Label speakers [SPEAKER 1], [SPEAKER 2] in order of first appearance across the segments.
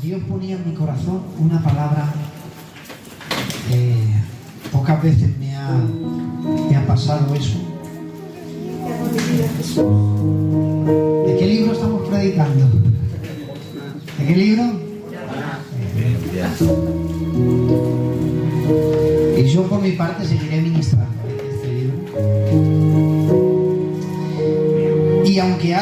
[SPEAKER 1] Dios ponía en mi corazón una palabra pocas veces me ha pasado eso. ¿De qué libro estamos predicando? ¿De qué libro? Y yo por mi parte seguiré ministrando este libro. Y aunque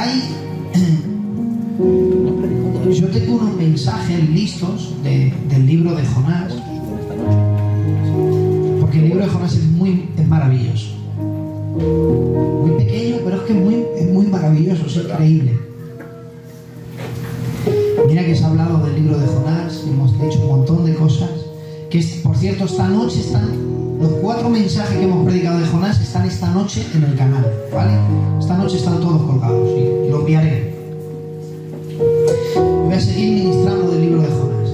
[SPEAKER 1] yo tengo unos mensajes listos del libro de Jonás, porque el libro de Jonás es maravilloso. Muy pequeño, pero es que es muy maravilloso, es increíble. Mira que se ha hablado del libro de Jonás, hemos dicho un montón de cosas. Por cierto, esta noche están los 4 mensajes que hemos predicado de Jonás, están esta noche en el canal, ¿vale? Esta noche están todos colgados y lo enviaré. Voy a seguir ministrando del libro de Jonás.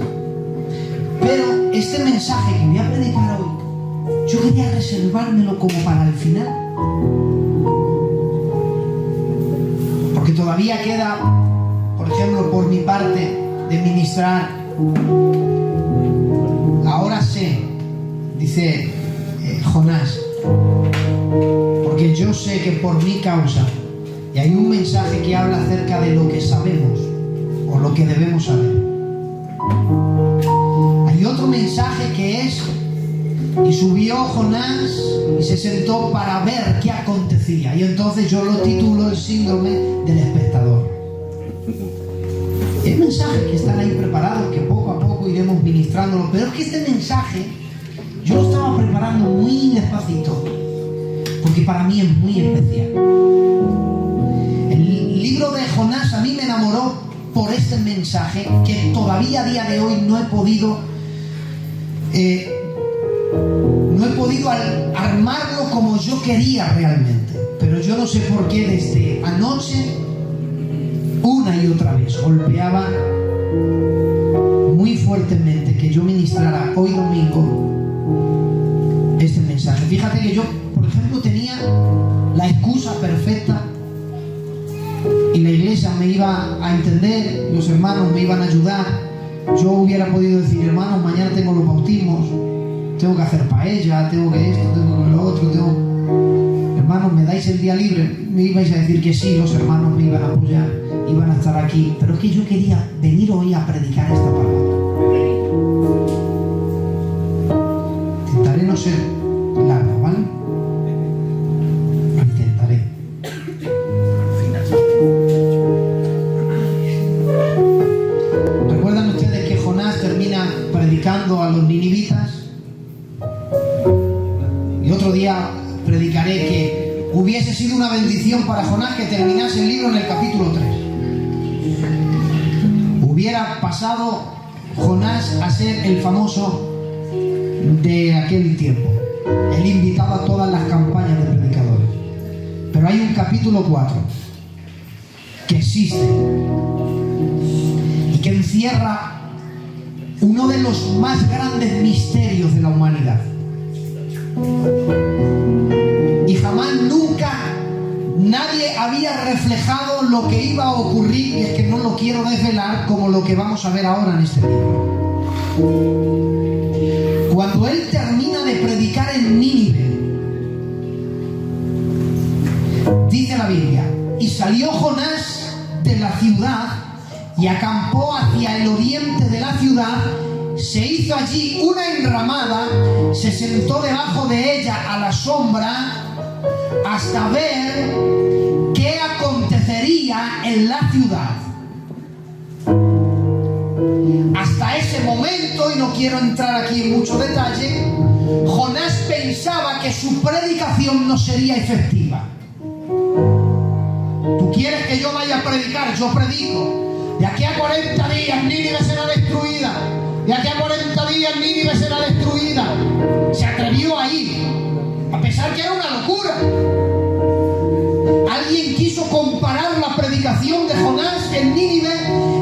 [SPEAKER 1] Pero este mensaje que voy a predicar hoy, yo quería reservármelo como para el final. Porque todavía queda, por ejemplo, por mi parte, de ministrar. Ahora sé, dice Jonás, porque yo sé que por mi causa, y hay un mensaje que habla acerca de lo que sabemos o lo que debemos saber. Hay otro mensaje que es: y subió Jonás y se sentó para ver qué acontecía. Y entonces yo lo titulo el síndrome del espectador. Hay mensajes que están ahí preparados, que poco a poco iremos ministrándolo, pero es que este mensaje yo lo estaba preparando muy despacito, porque para mí es muy especial. El libro de Jonás a mí me enamoró por este mensaje que todavía a día de hoy no he podido armarlo como yo quería realmente. Pero yo no sé por qué desde anoche, una y otra vez, golpeaba muy fuertemente que yo ministrara hoy domingo este mensaje. Fíjate que yo, por ejemplo, tenía la excusa perfecta y la iglesia me iba a entender, los hermanos me iban a ayudar. Yo hubiera podido decir: hermanos, mañana tengo los bautismos, tengo que hacer paella, tengo que esto, tengo que lo otro, hermanos, ¿me dais el día libre? Me ibais a decir que sí, los hermanos me iban a apoyar, iban a estar aquí. Pero es que yo quería venir hoy a predicar esta palabra. Intentaré no ser largo, ¿vale? Lo intentaré. ¿Recuerdan ustedes que Jonás termina predicando a los ninivitas? Y otro día predicaré que hubiese sido una bendición para Jonás que terminase el libro en el capítulo 3. Hubiera pasado Jonás a ser el famoso de aquel tiempo, el invitado a todas las campañas de predicadores. Pero hay un capítulo 4 que existe y que encierra uno de los más grandes misterios de la humanidad. Y jamás, nunca, nadie había reflejado lo que iba a ocurrir, y es que no lo quiero desvelar, como lo que vamos a ver ahora en este libro. Cuando él termina de predicar en Nínive, dice la Biblia: y salió Jonás de la ciudad y acampó hacia el oriente de la ciudad. Se hizo allí una enramada, se sentó debajo de ella a la sombra hasta ver qué acontecería en la ciudad. Hasta ese momento, y no quiero entrar aquí en mucho detalle, Jonás pensaba que su predicación no sería efectiva. ¿Tú quieres que yo vaya a predicar? Yo predico. De aquí a 40 días Nínive será destruida. De aquí a 40 días Nínive será destruida. Se atrevió a ir, a pesar que era una locura. Alguien quiso comparar la predicación de Jonás en Nínive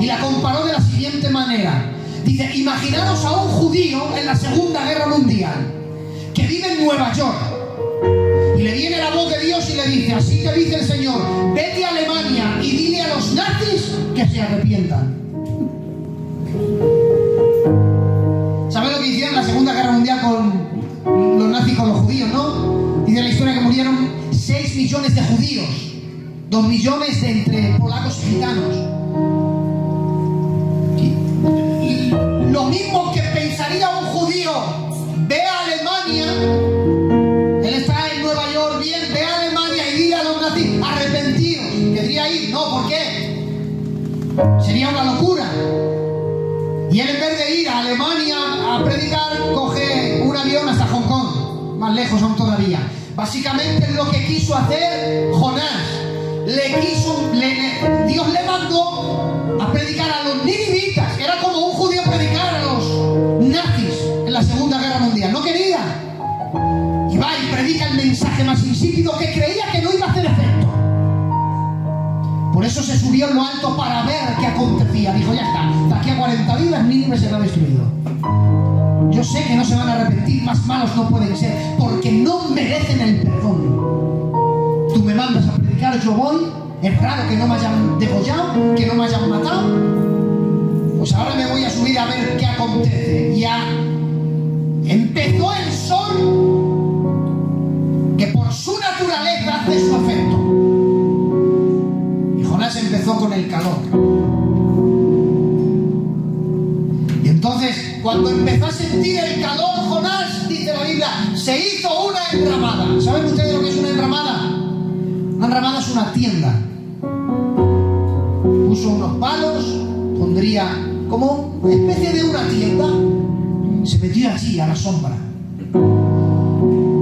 [SPEAKER 1] y la comparó de la siguiente manera. Dice: imaginaros a un judío en la Segunda Guerra Mundial que vive en Nueva York y le viene la voz de Dios y le dice: así te dice el Señor, vete a Alemania y dile a los nazis que se arrepientan. ¿Sabes lo que hicieron en la Segunda Guerra Mundial con los nazis, con los judíos, no? Dice la historia que murieron 6 millones de judíos, 2 millones de entre polacos y gitanos. Y lo mismo que pensaría un judío, ve a Alemania, él está en Nueva York, bien, ve a Alemania y diga a los nazis, arrepentidos. Querría ir, no, ¿por qué? Sería una locura. Y él, en vez de ir a Alemania a predicar, coge un avión hasta Hong Kong, más lejos aún todavía. Básicamente lo que quiso hacer Jonás, Dios le mandó a predicar a los ninivitas. Era como un judío predicar a los nazis en la Segunda Guerra Mundial. No quería. Y va y predica el mensaje más insípido, que creía que no iba a hacer efecto. Por eso se subió en lo alto para ver qué acontecía. Dijo, ya está, de aquí a 40 vidas Nínive será destruido. Yo sé que no se van a arrepentir, más malos no pueden ser, porque no merecen el perdón. Tú me mandas a predicar, yo voy. Es raro que no me hayan degollado, que no me hayan matado. Pues ahora me voy a subir a ver qué acontece. Ya empezó el sol, que por su naturaleza hace su efecto. Y Jonás empezó con el calor. Y entonces, cuando empezó a sentir el calor, Jonás, dice la Biblia, se hizo una enramada. ¿Saben ustedes lo que es una enramada? Una enramada es una tienda. Puso unos palos, pondría como una especie de una tienda. Se metió allí a la sombra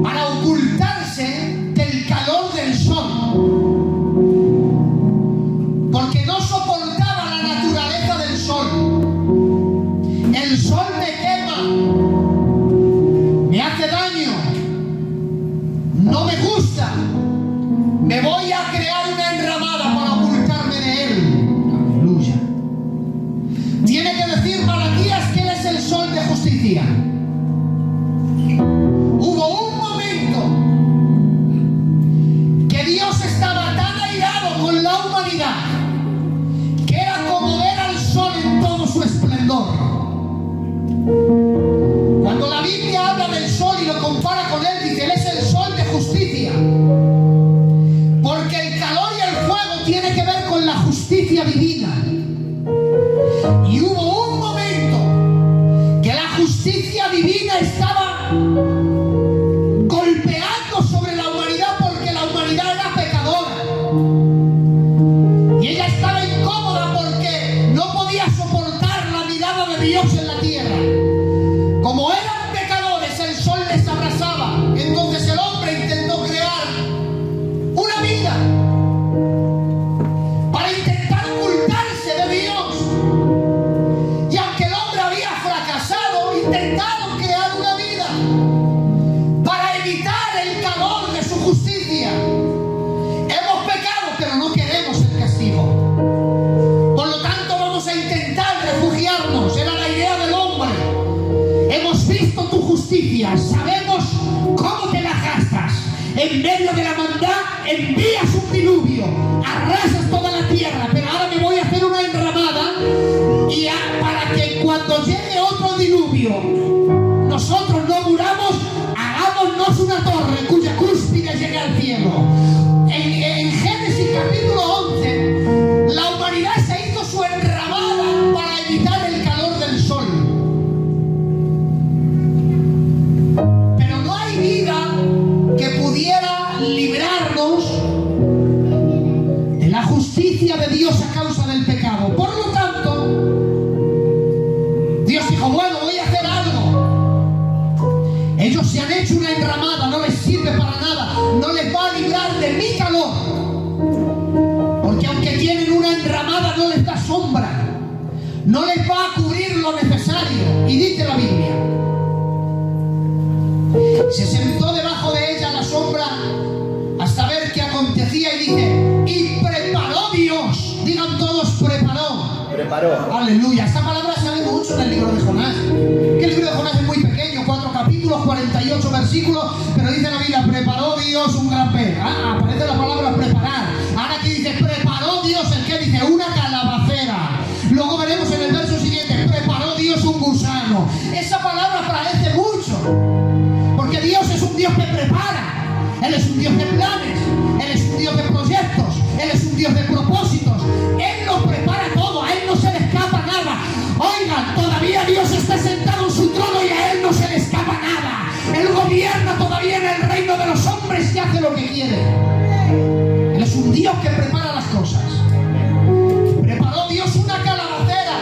[SPEAKER 1] para ocultarse del calor del sol, porque no soportaba la naturaleza del sol. El sol me quema, me hace daño, no me gusta. Me voy a crear una enramada para ocultarme de él. Aleluya. Tiene que decir Malaquías que él es el sol de justicia. Hubo un momento que Dios estaba tan airado con la humanidad que era como ver al sol en todo su esplendor. Cuando la Biblia habla del sol y lo compara con él, dice, él es el sol de justicia. Porque el calor y el fuego tiene que ver con la justicia divina. Y hubo un momento que la justicia divina estaba golpeando sobre la humanidad, porque la humanidad era pecadora. Y ella estaba incómoda porque no podía soportar la mirada de Dios en la tierra. Como eran pecadores, el sol les abrazaba. Entonces el hombre intentó crear una vida para intentar ocultarse de Dios. Y aunque el hombre había fracasado, intentaron crear una vida para evitar el calor de su justicia. Hemos pecado, pero no queremos el castigo. Por lo tanto, vamos a intentar refugiarnos. Era la idea del hombre. Hemos visto tu justicia, sabemos cómo te la gastas. En medio de la maldad envías un diluvio, arrasas toda la tierra, pero ahora me voy a hacer una enramada y para que cuando llegue otro diluvio nosotros no muramos, hagámonos una torre cuya cúspide llegue al cielo. En Génesis capítulo 11, la humanidad se hizo su enramada para evitar el calor del sol. Pero no hay vida que pudiera librarnos de la justicia de Dios a causa del pecado. Por lo tanto, Dios dijo, bueno, voy a hacer algo. Ellos se han hecho una enramada, no les sirve para nada, no les va a librar de mi calor, porque aunque tienen una enramada no les da sombra, no les va a cubrir lo necesario. Y dice la Biblia, se sentó debajo de ella la sombra hasta ver qué acontecía, y dice, y preparó Dios. Digan todos, preparó. Aleluya. Esta palabra sale mucho en el libro de Jonás. Que el libro de Jonás es muy pequeño, 4 capítulos, 48 versículos, pero dice la Biblia, preparó Dios un gran pez. Aparece la palabra preparar. Ahora aquí dice, preparó Dios el que dice una calabacera. Luego veremos en el verso siguiente siguiente: preparó Dios un gusano. Esa palabra parece mucho, porque Dios es un Dios que prepara. Él es un Dios de planes, Él es un Dios de proyectos, Él es un Dios de propósitos. Él lo prepara todo, a Él no se le escapa nada. Oigan, todavía Dios está sentado en su trono y a Él no se le escapa nada. Él gobierna todavía en el reino de los hombres y hace lo que quiere. Él es un Dios que prepara las cosas. Preparó Dios una calabacera,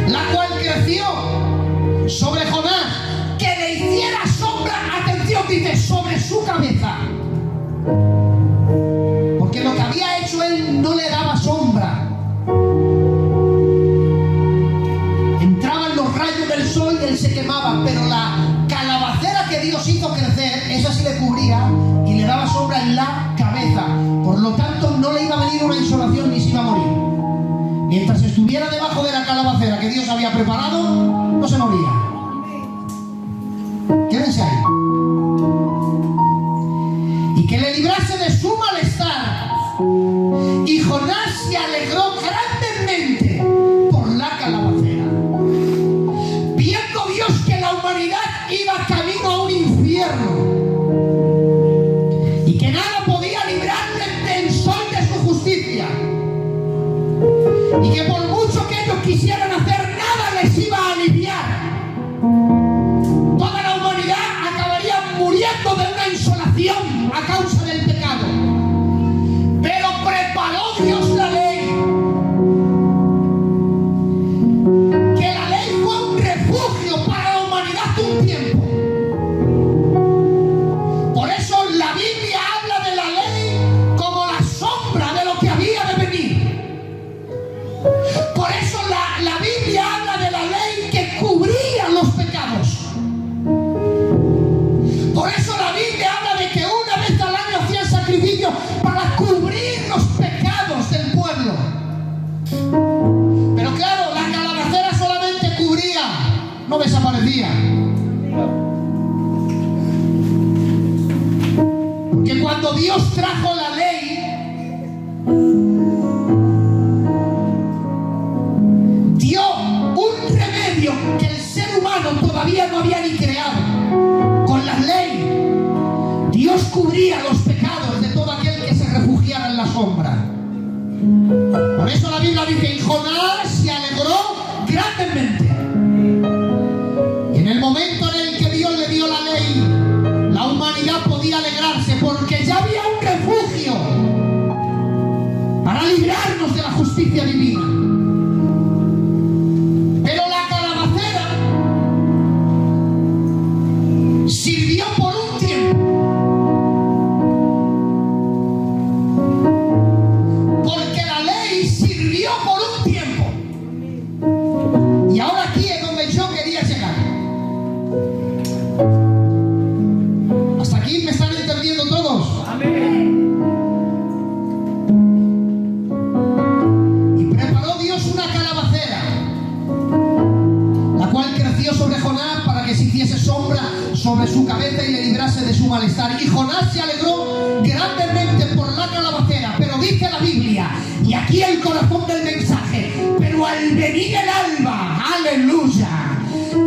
[SPEAKER 1] la cual creció sobre Jonás, que le hiciera sombra, atención, dice, sobre su cabeza. Porque lo que había hecho él no le daba sombra. Entraban los rayos del sol y él se quemaba, pero la calabacera que Dios hizo crecer, esa sí le cubría y le daba sombra en la cabeza. Por lo tanto, no le iba a venir una insolación ni se iba a morir. Mientras estuviera debajo de la calabacera que Dios había preparado, no se moría. Quédense ahí. Y que le librase de su malestar. Y Jonás se alegró grandemente por la calabacera, viendo Dios que la humanidad iba camino a un infierno y que nada podía librarle del sol de su justicia, y que por mucho que ellos quisieran hacer, nada les iba a aliviar. Toda la humanidad acabaría muriendo de una insolación a causa del pecado. Pero preparó Dios la ley, que la ley fue un refugio para la humanidad un tiempo. Por eso la Biblia habla de la ley como la sombra de lo que había de venir. Por eso la Biblia habla de la ley que cubría los pecados. Por eso la Biblia habla de que una vez al año hacían sacrificio para cubrir los pecados del pueblo. Pero claro, la calabacera solamente cubría, no desaparecía. Porque cuando Dios trajo la ley, dio un remedio que el ser humano todavía no había ni creado. Con la ley, Dios cubría los pecados de todo aquel que se refugiara en la sombra. Por eso la Biblia dice: y Jonás se alegró grandemente. Y en el momento en el que Dios le dio la ley, la humanidad podía alegrarse, porque ya había un refugio para librarnos de la justicia divina. Pero la calabacera sirvió por un tiempo, porque la ley sirvió por un tiempo. Y ahora aquí es donde yo quería llegar. ¿Hasta aquí me están entendiendo todos?
[SPEAKER 2] Amén.
[SPEAKER 1] Y preparó Dios una calabacera, la cual creció sobre Jonás para que se hiciese sombra sobre su cabeza y le librase de su malestar. Y Jonás se alegró grandemente por la calabacera. Pero dice la Biblia, y aquí el corazón del mensaje: pero al venir el alba, aleluya,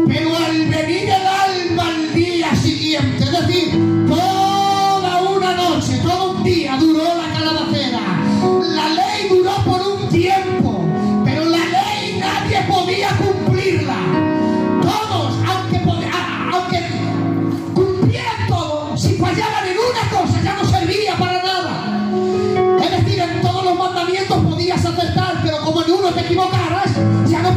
[SPEAKER 1] pero al venir el alba al día siguiente, es decir, toda una noche, todo un día duró la calabacera. La ley duró por un tiempo, pero la ley nadie podía cumplirla. Todos, aunque cumplieran todo, si fallaban en una cosa ya no servía para nada. Es decir, en todos los mandamientos podías acertar, pero como en uno te equivocaras, ya no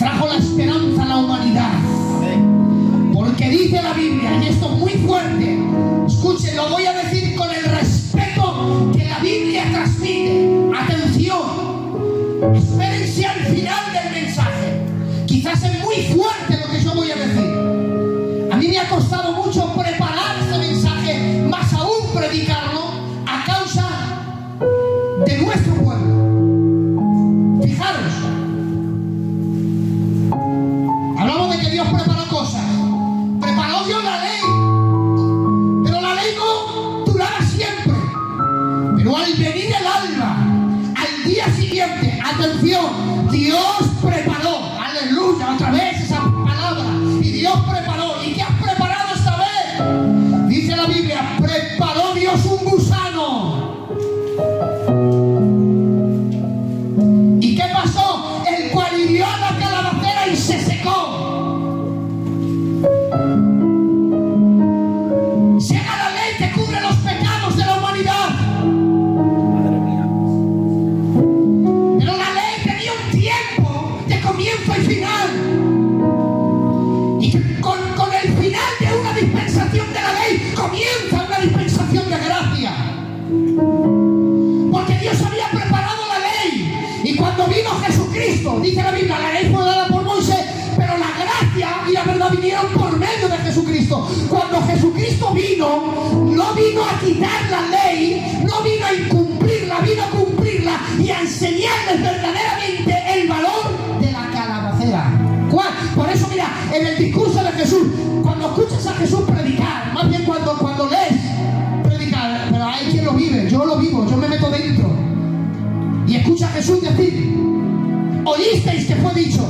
[SPEAKER 1] trajo la esperanza a la humanidad. Porque dice la Biblia, y esto es muy fuerte, escuchen, lo voy a decir con el respeto que la Biblia transmite. Atención, espérense al final del mensaje. Quizás es muy fuerte lo que yo voy a decir. A mí me ha costado mucho preparar este mensaje, más aún predicarlo, a causa de nuestro pueblo. Fijaros, hablamos de que Dios preparó cosas. Preparó Dios la ley, pero la ley no duraba siempre. Pero al venir el alba, al día siguiente, atención, Dios preparó, aleluya, otra vez esa palabra, y Dios preparó. ¿Y qué has preparado esta vez? Dice la Biblia, preparó Dios un gusano. ¿Y qué pasó? El cual hirió a la calabacera y se secó. Llega la ley que cubre los pecados de la humanidad.
[SPEAKER 2] Madre mía.
[SPEAKER 1] Pero la ley tenía un tiempo de comienzo y final. Y con el final de una dispensación de la ley comienza una dispensación de gracia. Porque Dios había preparado la ley. Y cuando vino Jesucristo, dice la Biblia, la ley fue dada por Moisés, pero la gracia y la verdad vinieron por medio de Jesucristo. Cuando Jesucristo vino, no vino a quitar la ley, no vino a incumplirla, vino a cumplirla y a enseñarles verdaderamente el valor de la calabacera. ¿Cuál? Por eso mira, en el discurso de Jesús, cuando escuchas a Jesús predicar, más bien cuando lees predicar, pero hay quien lo vive, yo lo vivo, yo me meto dentro y escucha a Jesús decir, oísteis que fue dicho,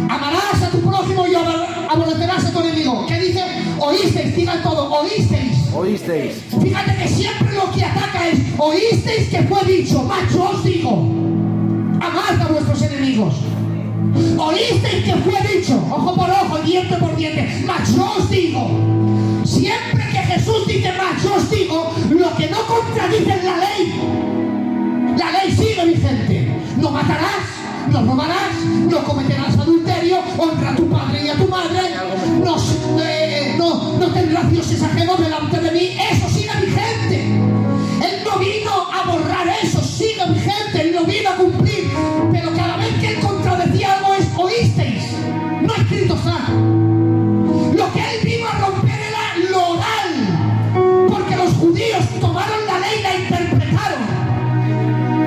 [SPEAKER 1] amarás a tu prójimo y aborrecerás a tu enemigo. ¿Qué dice? Oísteis, digan todo, oísteis.
[SPEAKER 2] Oísteis.
[SPEAKER 1] Fíjate que siempre lo que ataca es, oísteis que fue dicho, mas yo os digo, amad a vuestros enemigos. Oísteis que fue dicho, ojo por ojo, diente por diente, mas yo os digo. Siempre que Jesús dice mas yo os digo, lo que no contradice es la ley sigue vigente. No matarás, no robarás, no cometerás adulterio, honra a tu padre y a tu madre, no tendrás dioses ajenos delante de mí. Eso sigue vigente. Él no vino a borrar eso, sigue vigente, Él lo vino a cumplir. Pero cada vez que Él contradecía algo es, oísteis, no escrito está. Lo que Él vino a romper era lo oral, porque los judíos tomaron la ley y la interpretaron.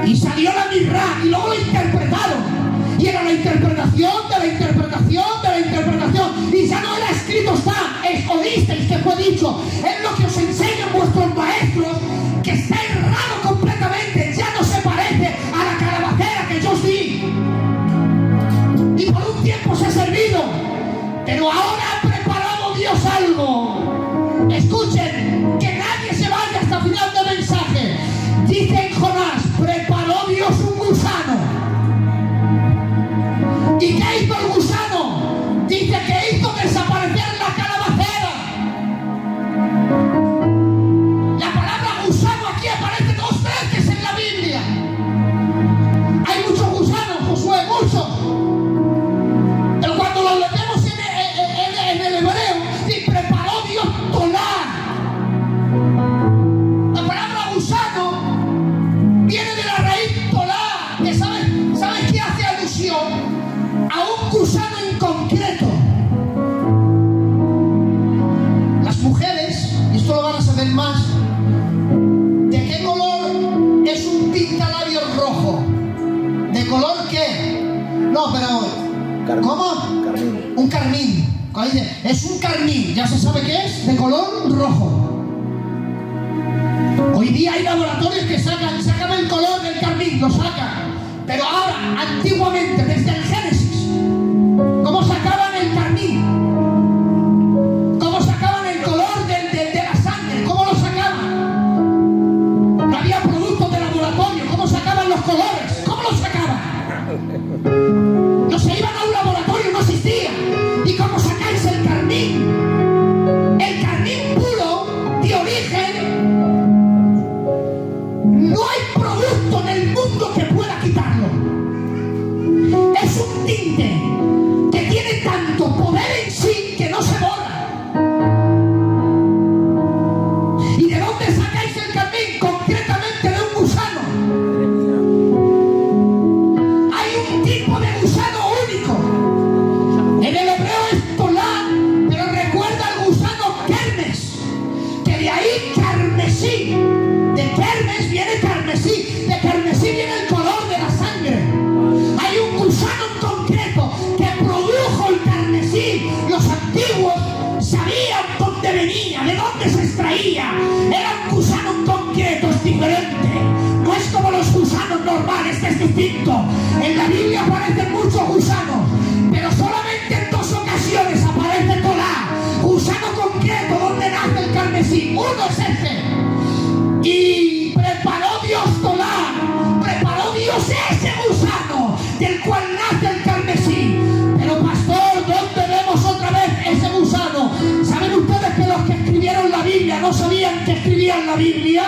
[SPEAKER 1] Y salió la mirra y luego la interpretaron. Y era la interpretación de la interpretación de la interpretación. Y ya no era escrito está, es oísteis que fue dicho. Es lo que os enseñan vuestros maestros, que está errado completamente. Ya no se parece a la calabacera que yo os di. Y por un tiempo se ha servido. Pero ahora ha preparado Dios algo. Escuchen, que nadie se vaya hasta el final del mensaje. Dice en Jonás, preparó Dios un gusano. ¿Y qué hizo el gusano? Dice que hizo desaparecer la calabacera. La palabra gusano aquí aparece 2 veces en la Biblia. Hay muchos gusanos, Josué, muchos. Pero cuando lo leemos en el hebreo, dice preparó Dios tolar. La palabra gusano viene de la raíz tolar, que ¿sabes qué hace alusión? A un gusano en concreto. Las mujeres, y esto lo van a saber más, ¿de qué color es un pintalabios rojo? ¿De color qué? No, pero
[SPEAKER 2] Carmín.
[SPEAKER 1] ¿cómo?
[SPEAKER 2] Carmín.
[SPEAKER 1] Un carmín. Cuando dice, es un carmín, ya se sabe qué es, de color rojo. Hoy día hay laboratorios que sacan el color del carmín, lo sacan. Pero ahora, antiguamente, desde el Génesis, ¿cómo sacaban el carmín? ¿Cómo sacaban el color de la sangre? ¿Cómo lo sacaban? No había productos de laboratorio. ¿Cómo sacaban los colores? ¿Cómo los sacaban? No se iban a un laboratorio, no existía. ¿Y cómo sacáis el carmín? El carmín puro, de origen, no hay producto en el mundo que pueda quitarlo. Es un tinte. normal, este es distinto. En la Biblia aparecen muchos gusanos, pero solamente en 2 ocasiones aparece Tolá, gusano concreto donde nace el carmesí. Uno es ese. Y preparó Dios Tolá, preparó Dios ese gusano del cual nace el carmesí. Pero pastor, ¿dónde vemos otra vez ese gusano? ¿Saben ustedes que los que escribieron la Biblia no sabían que escribían la Biblia?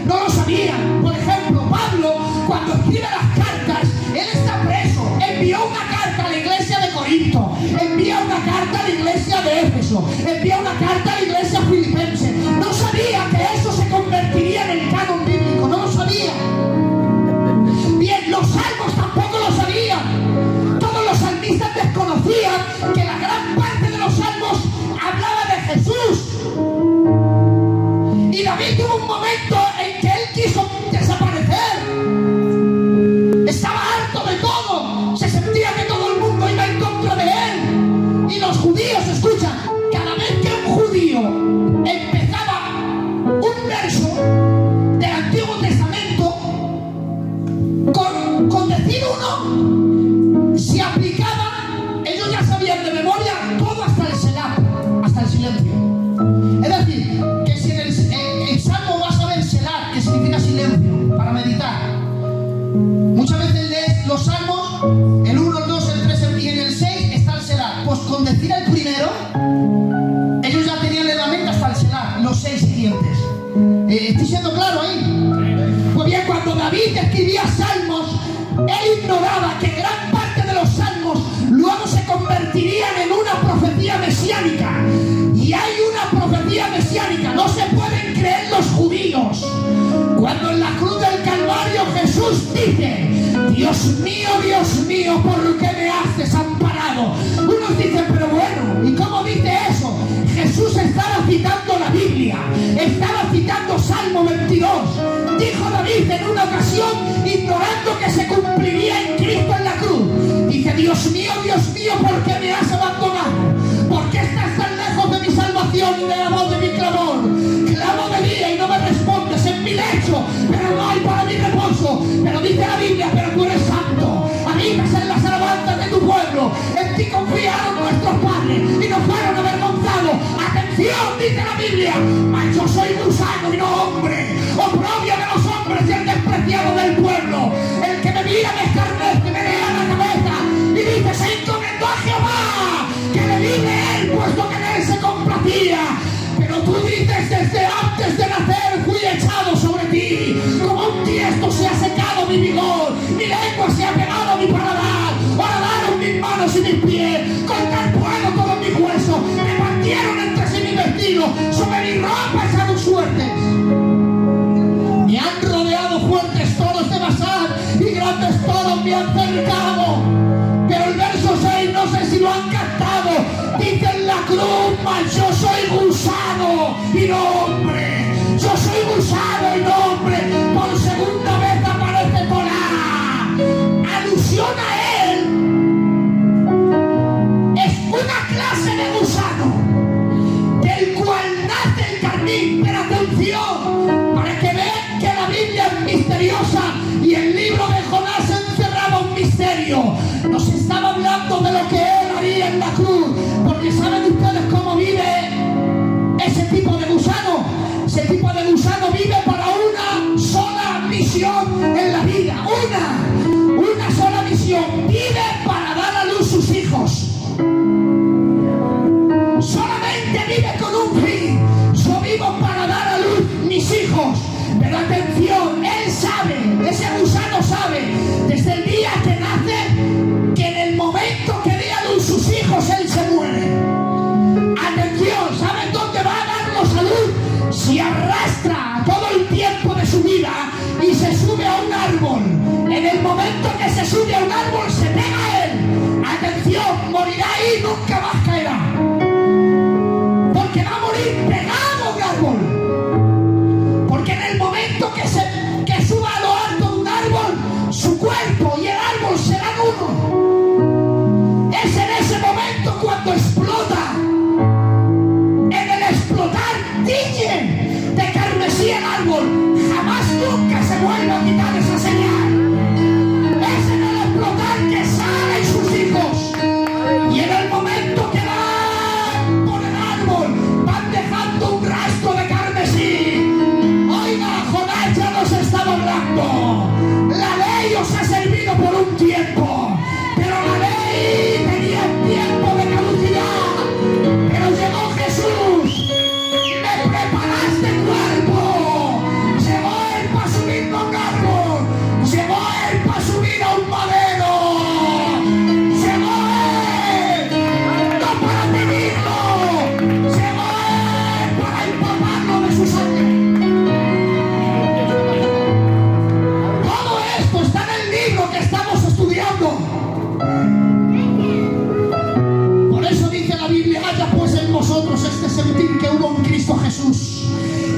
[SPEAKER 1] No lo sabían. Por ejemplo, Pablo, cuando escribe las cartas, él está preso. Envió una carta a la iglesia de Corinto, envía una carta a la iglesia de Éfeso, envía una carta a la iglesia filipense. No sabía que eso se convertiría en el canon bíblico, no lo sabía. Bien, los salmos tampoco lo sabían. Todos los salmistas desconocían que la gran parte de los salmos hablaba de Jesús. Y David tuvo un momento en que él quiso desaparecer. Estaba harto de todo. Se sentía que todo el mundo iba en contra de él. Y los judíos, escucha, cada vez que un judío empezaba un verso del Antiguo Testamento, con decir uno, se aplicaba, ellos ya sabían de memoria todo hasta el Selah, hasta el silencio. Es decir, que si en el Salmo vas a ver Selah, que significa silencio, para meditar. Muchas veces lees los Salmos, el 1, el 2, el 3 y en el 6 está el Selah. Pues con decir el primero, ellos ya tenían en la mente hasta el Selah, los 6 siguientes. ¿Estoy siendo claro ahí? Pues bien, cuando David escribía salmos, él ignoraba que gran parte de los salmos luego se convertirían en una profecía mesiánica. Y hay una profecía mesiánica, no se pueden creer los judíos. Cuando en la cruz del Calvario Jesús dice: Dios mío, ¿por qué me has desamparado? Unos dicen, pero bueno, ¿y cómo dice eso? Jesús estaba citando la Biblia, estaba citando Salmo 22. Dijo David en una ocasión, ignorando que se cumpliría en Cristo en la cruz. Dice: Dios mío, ¿por qué me has abandonado? ¿Por qué estás tan lejos de mi salvación y de la voz de mi clamor? Clamo de día y no me respondes, en mi lecho, pero no hay para mi reposo. Pero dice la Biblia: pero tú eres santo, habitas en las alabanzas de tu pueblo. En ti confiaron nuestros padres y no fueron avergonzados. Atención, dice la Biblia: mas yo soy gusano y no hombre, oprobio de los hombres y el despreciado del pueblo. El que me mira me escarnece, me lea la cabeza y dice: se encomendó a Jehová, que le libre él, puesto que en él se complacía. Pero tú dices: desde antes de nacer fui echado sobre ti, como un tiesto se ha secado mi vigor, mi lengua se ha pegado a mi paladar. Horadaron mis manos y mis pies, cortar puedo todos mis huesos, repartieron entre sí mi vestido, sobre mi ropa echaron suertes. Me han rodeado fuertes todos de Basán y grandes todos me han cercado. Pero el verso 6 no sé si lo han captado. Dice en la cruz: mas yo soy gusano y no hombre. Yo soy gusano y no hombre. Por segunda vez aparece Tolá. Alusión a él. Es una clase de gusano del cual nace el carmín. Pero atención, para que vean que la Biblia es misteriosa y el libro de Jonás encerraba un misterio. Nos estaba hablando de lo que él haría en la cruz, porque ¿saben ustedes cómo vive ese tipo de gusano? Ese tipo de gusano vive para una sola misión en la vida. Una sola misión. Vive para dar a luz sus hijos. Solamente vive con un fin. Yo vivo para dar a luz mis hijos. Pero atención, él sabe, ese gusano sabe, desde el día que nace, que en el momento que dé a luz sus hijos, él se muere. Atención, ¿saben dónde va a darlos a luz? Si arrastra todo el tiempo de su vida y se sube a un árbol. En el momento sentir que hubo un Cristo Jesús,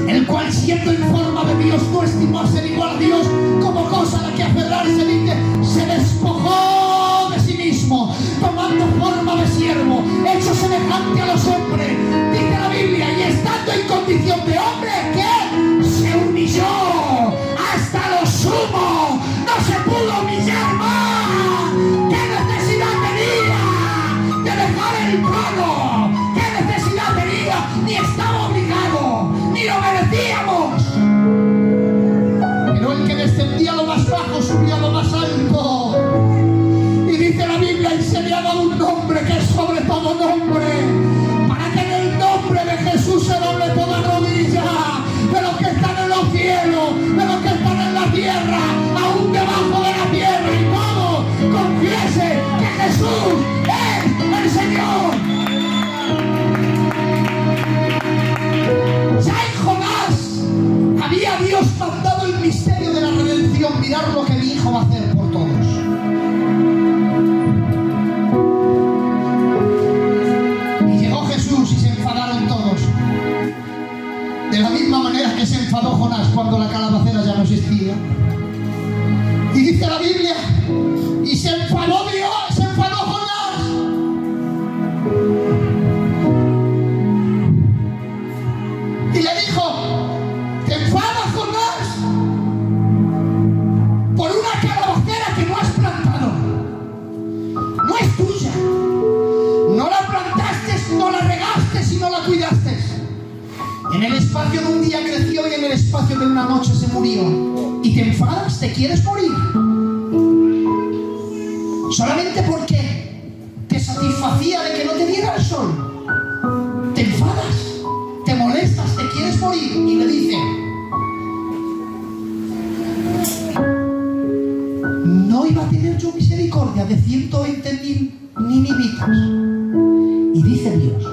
[SPEAKER 1] el cual siendo en forma de Dios no estimó a ser igual a Dios como cosa a la que aferrarse, dice, se despojó de sí mismo, tomando forma de siervo, hecho semejante a los hombres, dice la Biblia, y estando en condición de hombre, que se humilló hasta lo sumo, no se pudo humillar más. ¿Qué necesidad tenía de dejar el trono? ¿Qué necesidad tenía? Ni estaba obligado, ni lo merecíamos. Pero el que descendía a lo más bajo subía a lo más alto. Y dice la Biblia, y se le ha dado un nombre que es sobre todo nombre, para que en el nombre de Jesús se doble toda rodilla, de los que están en los cielos, de los que están en la tierra, aún debajo de la tierra, y todo confiese que Jesús es el Señor. Ya en Jonás había Dios mandado el misterio de la redención. Mirad lo que mi hijo va a hacer por todos. Y llegó Jesús y se enfadaron todos. De la misma manera que se enfadó Jonás cuando la calabacera ya no existía. Y dice la Biblia, y se enfadó Dios, se enfadó Jonás. Y le dijo, ¿te enfadas, Jonás? Por una calabacera que no has plantado. No es tuya. No la plantaste, no la regaste y no la cuidaste. En el espacio de un día creció y en el espacio de una noche se murió. ¿Y te enfadas? ¿Te quieres morir? Solamente porque te satisfacía de que no te diera el sol. ¿Te enfadas? ¿Te molestas? ¿Te quieres morir? Y le dice, no iba a tener yo misericordia de 120.000 ninivitas. Y dice Dios,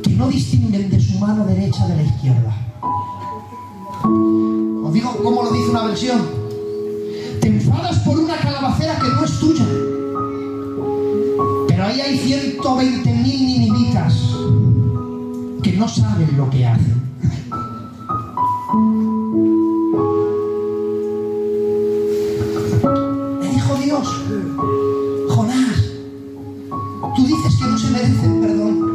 [SPEAKER 1] que no distinguen de su mano derecha de la izquierda. Os digo cómo lo dice una versión. Te enfadas por una calabacera que no es tuya, pero ahí hay 120.000 ninivitas que no saben lo que hacen. Le dijo Dios, Jonás, tú dices que no se merecen perdón.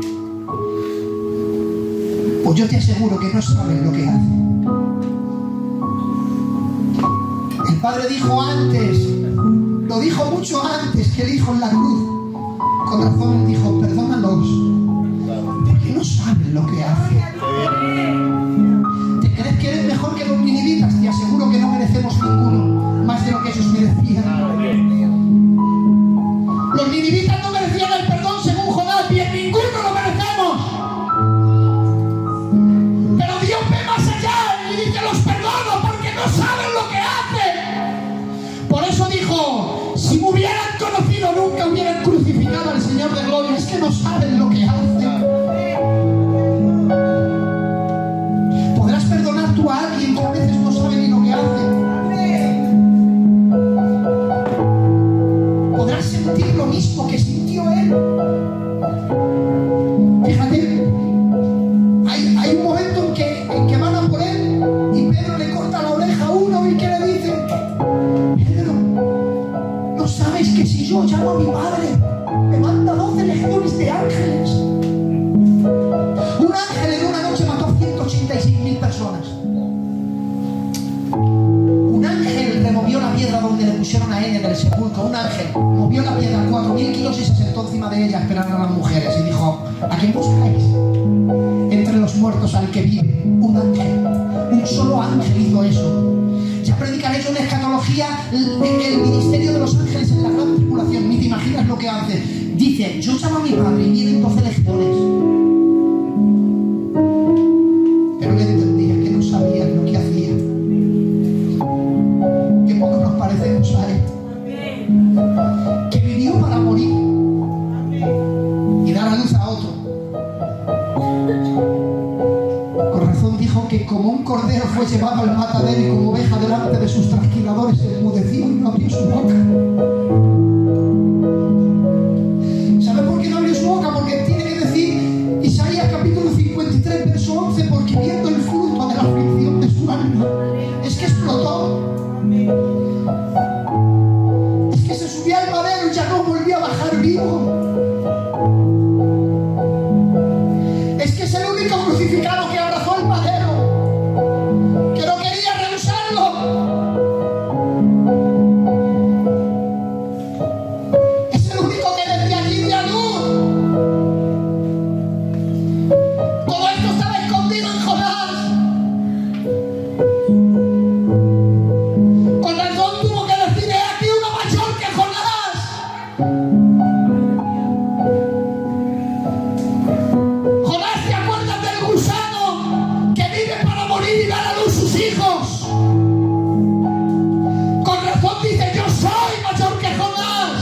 [SPEAKER 1] Pues yo te aseguro que no saben lo que hacen. El Padre dijo antes, lo dijo mucho antes que el Hijo en la cruz. Con razón dijo, perdónalos, porque no saben lo que hacen. ¿Te crees que eres mejor que los ninivitas? Te aseguro que no merecemos ninguno más de lo que ellos merecían. Los ninivitas no merecían el perdón según Jonás, bien ninguno lo merecemos. Pero Dios ve más allá y dice, los perdono porque no saben lo que hacen. Por eso dijo, si me hubieran conocido nunca hubieran crucificado al Señor de gloria. Es que no saben lo que hacen. Podrás perdonar tú a alguien que a veces no sabe ni lo que hace. Podrás sentir lo mismo que sintió él. Fíjate, hay un momento en que van a por él y Pedro le corta la oreja a uno y ¿qué le dice? Pedro, ¿no sabes que si yo llamo a mi padre me manda 12 legiones de ángeles? Un ángel en una noche mató a 186.000 personas. Un ángel removió la piedra donde le pusieron a ella del sepulcro. Un ángel movió la piedra 4.000 kilos y se sentó encima de ella esperando a las mujeres y dijo, ¿a quién buscáis? Entre los muertos al que vive. Un ángel, un solo ángel hizo eso. Ya predicaré yo en escatología el ministerio de los ángeles en la gran tribulación. Ni te imaginas lo que hace. Dice, yo llamo a mi padre y vienen 12 legiones. Pero él entendía que no sabía lo que hacía. Que poco nos parecemos a él. Que vivió para morir y dar a luz a otro. Con razón dijo que como un cordero fue llevado al matadero y como oveja delante de sus trasquiladores se enmudeció y no abrió su boca. ¿Sabe por qué no abrió su boca? Porque tiene que decir Isaías capítulo 50 vivo. Es que es el único crucificado que abrazó el madero, que no quería rehusarlo. Es el único que desde allí dio a luz. Todo esto estaba escondido en Jonás. Con razón tuvo que decir: he aquí uno mayor que Jonás. Jonás, ¿te acuerdas del gusano que vive para morir y dar a luz sus hijos? Con razón dice: yo soy mayor que Jonás.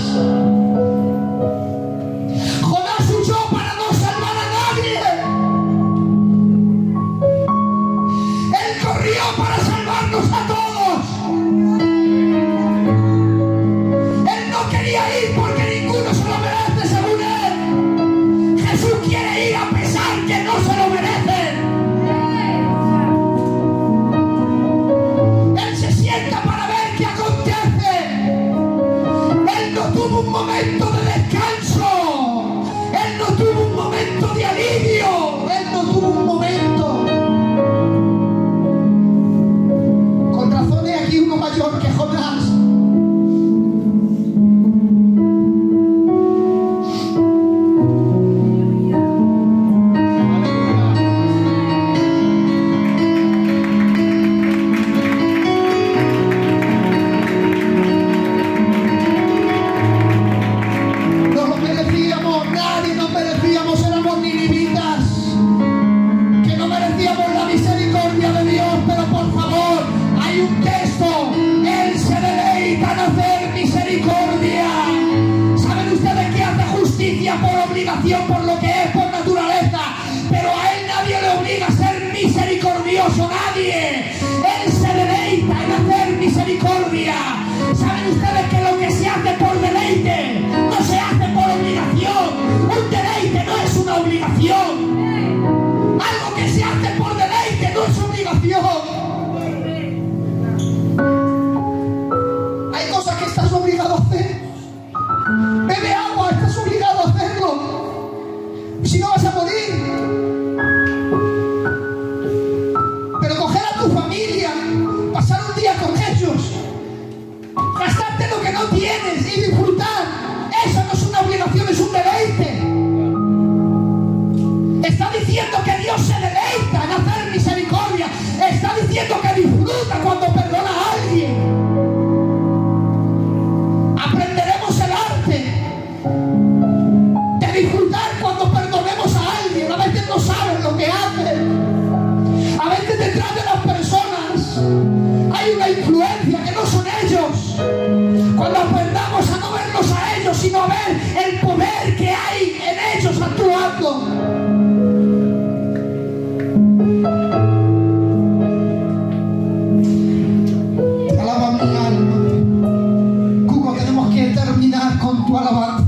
[SPEAKER 1] Jonás huyó para no salvar a nadie. Él corrió para salvarnos a todos. Él no quería ir porque ninguno se lo merece, según él. Jesús quiere ir a pesar que no se lo merecen. Él se sienta para ver qué acontece. Él no tuvo un momento de descanso. Él no tuvo un momento de alivio. Él no tuvo un momento. Con razón hay aquí uno mayor que Jonás. No lo merecíamos, nadie nos merecíamos, éramos ninivitas, que no merecíamos la misericordia de Dios, pero por favor, hay un texto: Él se deleita en hacer misericordia. ¿Saben ustedes que hace justicia por obligación, por lo que es, por naturaleza? Pero a Él nadie le obliga a ser misericordioso, nadie. Él se deleita en hacer misericordia. ¿Saben ustedes que lo que se hace por deleite no se hace por obligación? Un deleite no es una obligación. Algo que se hace por deleite no es obligación. Hay cosas que estás obligado a hacer. Bebe agua, estás obligado a hacerlo. Si no vas a morir. Pero coger a tu familia, pasar un día con ellos, gastarte lo que no tienes y disfrutar, eso no es una obligación, es un deleite. Está diciendo que Dios se deleita en hacer misericordia. Está diciendo que disfruta cuando perdona a alguien. Aprenderemos el arte de disfrutar cuando perdonemos a alguien. A veces no saben lo que hacen. A veces detrás de las personas hay una influencia que no son ellos. Cuando aprendamos a no verlos a ellos, sino a ver el poder que hay en ellos actuando. Te alaba mi alma. Cuco, tenemos que terminar con tu alabanza.